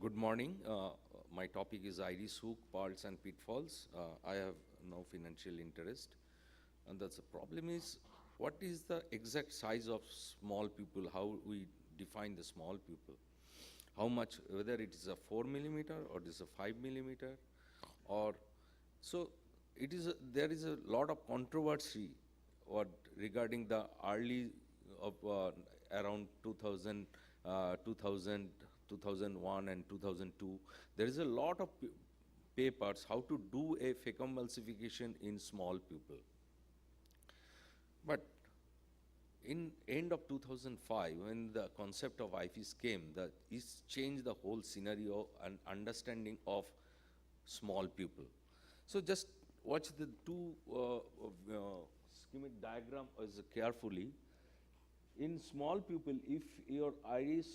Good morning. My topic is iris hook, pearls and pitfalls. I have no financial interest. And that's the problem is, what is the exact size of small pupil, how we define the small pupil? How much, whether it is a 4 millimeter or it is a 5 millimeter, or, so it is, there is a lot of controversy what regarding the early of around 2000, 2000, 2001 and 2002. There is a lot of papers how to do a fecomulsification in small pupil. But in end of 2005, when the concept of IFIS came, it changed the whole scenario and understanding of small pupil. So just watch the two schematic diagram as carefully. In small pupil, if your iris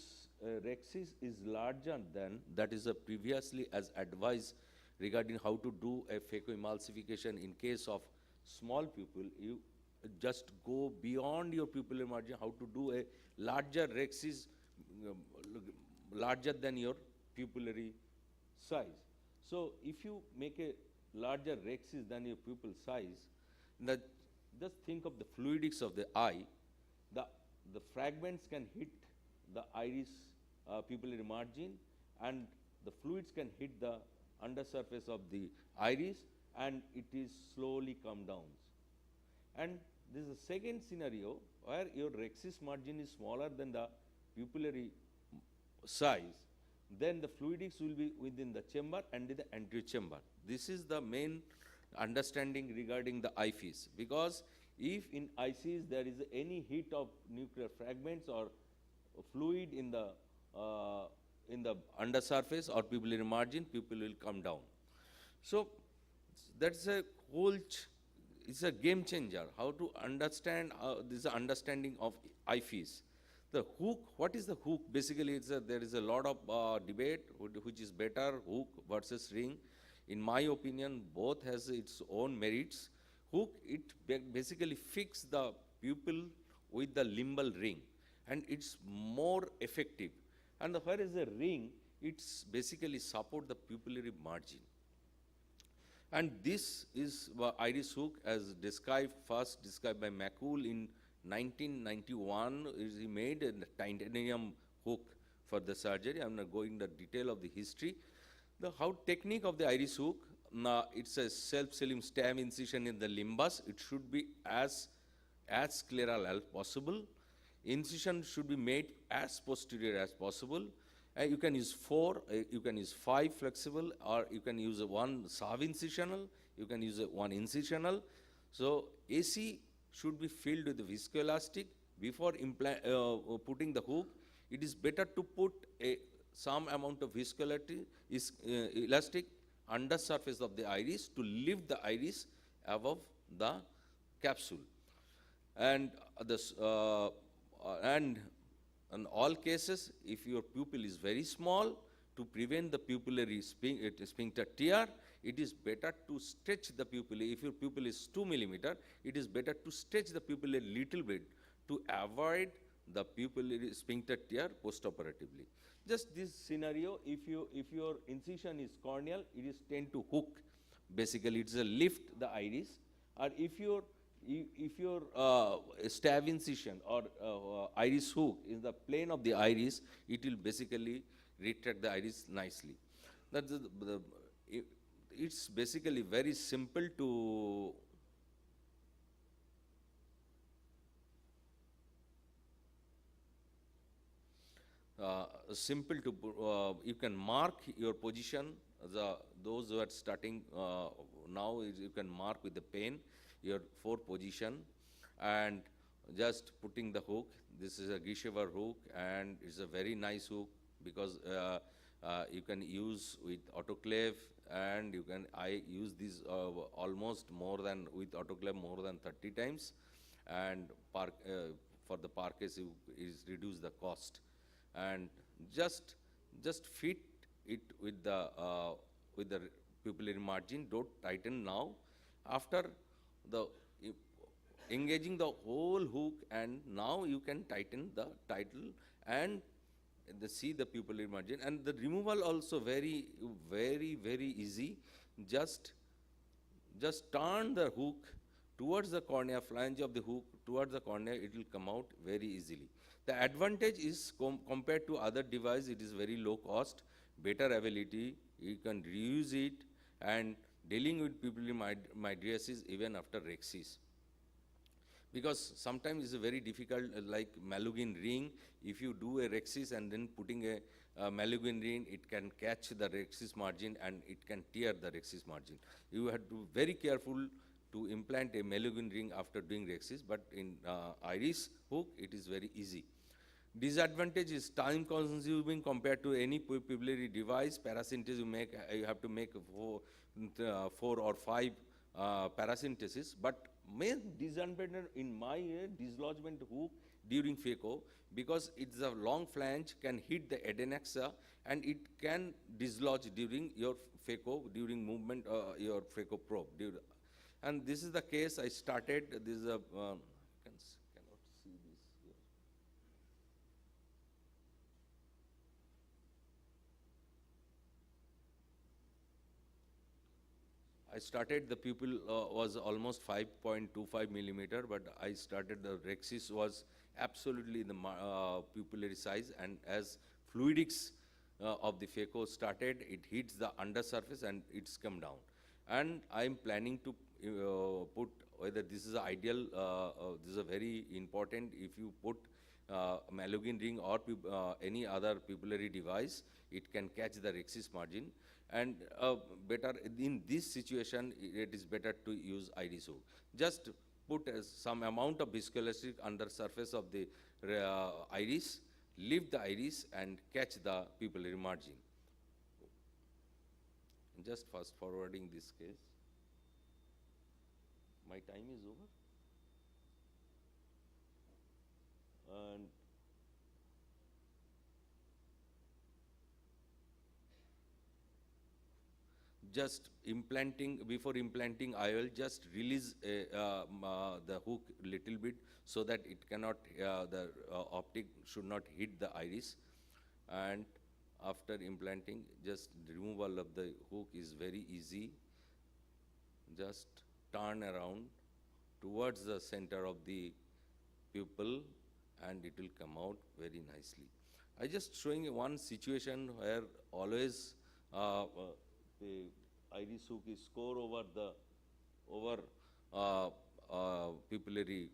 rexis is larger than, that is previously as advised regarding how to do a phacoemulsification in case of small pupil, you just go beyond your pupillary margin, how to do a larger rexis, larger than your pupillary size. So if you make a larger rexis than your pupil size, just think of the fluidics of the eye. The fragments can hit the iris pupillary margin, and the fluids can hit the undersurface of the iris, and it is slowly come down. And this is the second scenario where your rexis margin is smaller than the pupillary size, then the fluidics will be within the chamber and in the anterior chamber. This is the main understanding regarding the IFIS, because if in ICs there is any hit of nuclear fragments or fluid in the undersurface or pupillary margin, pupil will come down. So that's a whole, it's a game changer, how to understand this understanding of IFIS. The hook, what is the hook? Basically, there is a lot of debate which is better, hook versus ring. In my opinion, both has its own merits. Hook, it basically fix the pupil with the limbal ring, and it's more effective. And where is the ring, it's basically support the pupillary margin. And this is iris hook as first described by Mackoull in 1991. He made a titanium hook for the surgery. I'm not going into the detail of the history. The technique of the iris hook, it's a self-sealing stab incision in the limbus. It should be as scleral as possible. Incision should be made as posterior as possible. You can use 4, you can use 5 flexible, or you can use 1 sub-incisional, you can use 1 incisional. So AC should be filled with the viscoelastic. Before putting the hook, it is better to put some amount of elastic under surface of the iris to lift the iris above the capsule. And in all cases, if your pupil is very small, to prevent the pupillary sphincter tear, it is better to stretch the pupillary. If your pupil is 2 millimeter, it is better to stretch the pupillary a little bit to avoid the pupillary sphincter tear postoperatively. Just this scenario, if your incision is corneal, it is tend to hook. Basically, it's a lift the iris. Or if your stab incision or iris hook in the plane of the iris, it will basically retract the iris nicely. That's it's basically very simple to you can mark your position. Those who are starting now, you can mark with the pen your 4 position and just putting the hook. This is a Guichever hook, and it's a very nice hook because you can use with autoclave, and I use this almost more than with autoclave more than 30 times, and for the parquets is reduce the cost. And just fit it with the pupillary margin. Don't tighten now. After engaging the whole hook, and now you can tighten the title, and the see the pupillary margin, and the removal also very easy. Just just turn the hook towards the cornea, flange of the hook towards the cornea, it will come out very easily. The advantage is compared to other device, it is very low cost, better ability, you can reuse it, and dealing with pupillary mydriasis even after rhexis. Because sometimes it's a very difficult, like Malugin ring, if you do a rhexis and then putting a Malugin ring, it can catch the rhexis margin and it can tear the rhexis margin. You have to be very careful to implant a Malugin ring after doing rhexis, but in iris hook, it is very easy. Disadvantage is time consuming compared to any pupillary device. Paracentesis you have to make four or five paracentesis, but main disadvantage in my dislodgement hook during phaco, because it's a long flange can hit the adnexa and it can dislodge during your phaco, during movement your phaco probe. And this is the case I started. This is a cannot see this here. I started, the pupil was almost 5.25 millimeter, but I started, the rhexis was absolutely the pupillary size, and as fluidics of the phaco started, it hits the undersurface and it's come down. And I am planning to put, whether this is ideal, this is a very important, if you put Malugin ring or any other pupillary device, it can catch the rhexis margin. And better in this situation, it is better to use iris hook. Just put some amount of viscoelastic under surface of the iris, lift the iris and catch the pupillary margin. Just fast forwarding this case. My time is over. And just implanting, before implanting IOL, just release the hook little bit so that it cannot, the optic should not hit the iris. And after implanting, just removal of the hook is very easy. Just turn around towards the center of the pupil and it will come out very nicely. I just showing one situation where always the iris hook is score over the pupillary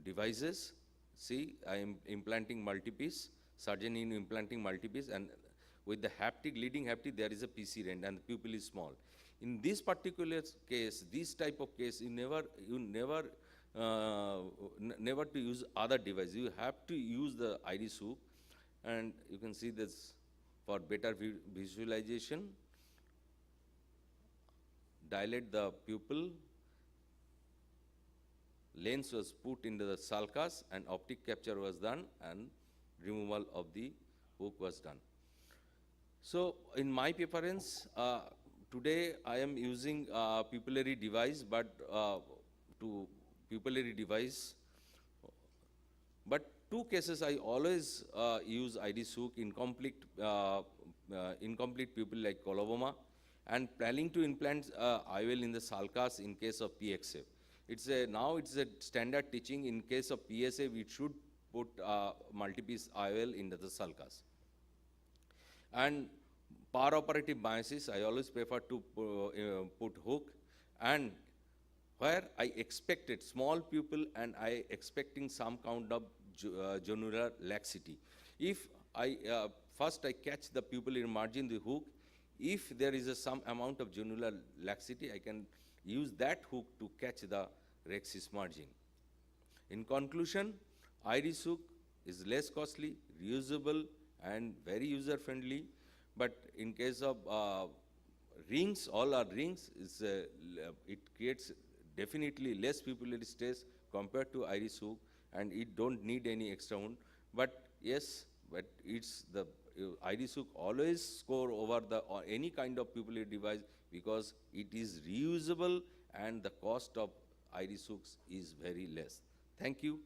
devices. See, I am implanting multipiece, surgeon in implanting multipiece, and with the haptic, leading haptic, there is a PC rend and the pupil is small. In this particular case, this type of case, you never to use other device. You have to use the iris hook, and you can see this for better visualization. Dilate the pupil, lens was put into the sulcus and optic capture was done and removal of the hook was done. So in my preference, today I am using pupillary device, but but two cases I always use iris hook, incomplete pupil like coloboma, and planning to implant IOL in the sulcus in case of PXF. Now it's a standard teaching. In case of PSA, we should put multipiece IOL into the sulcus. And operative miosis, I always prefer to put hook, and where I expected small pupil and I expecting some kind of zonular laxity. If first I catch the pupillary margin, the hook, if there is some amount of zonular laxity, I can use that hook to catch the rhexis margin. In conclusion, iris hook is less costly, reusable, and very user-friendly. But in case of rings, all our rings, it creates definitely less pupillary stress compared to iris hook, and it don't need any extra wound. But yes, but it's the iris hook always score over the any kind of pupillary device because it is reusable and the cost of iris hooks is very less. Thank you.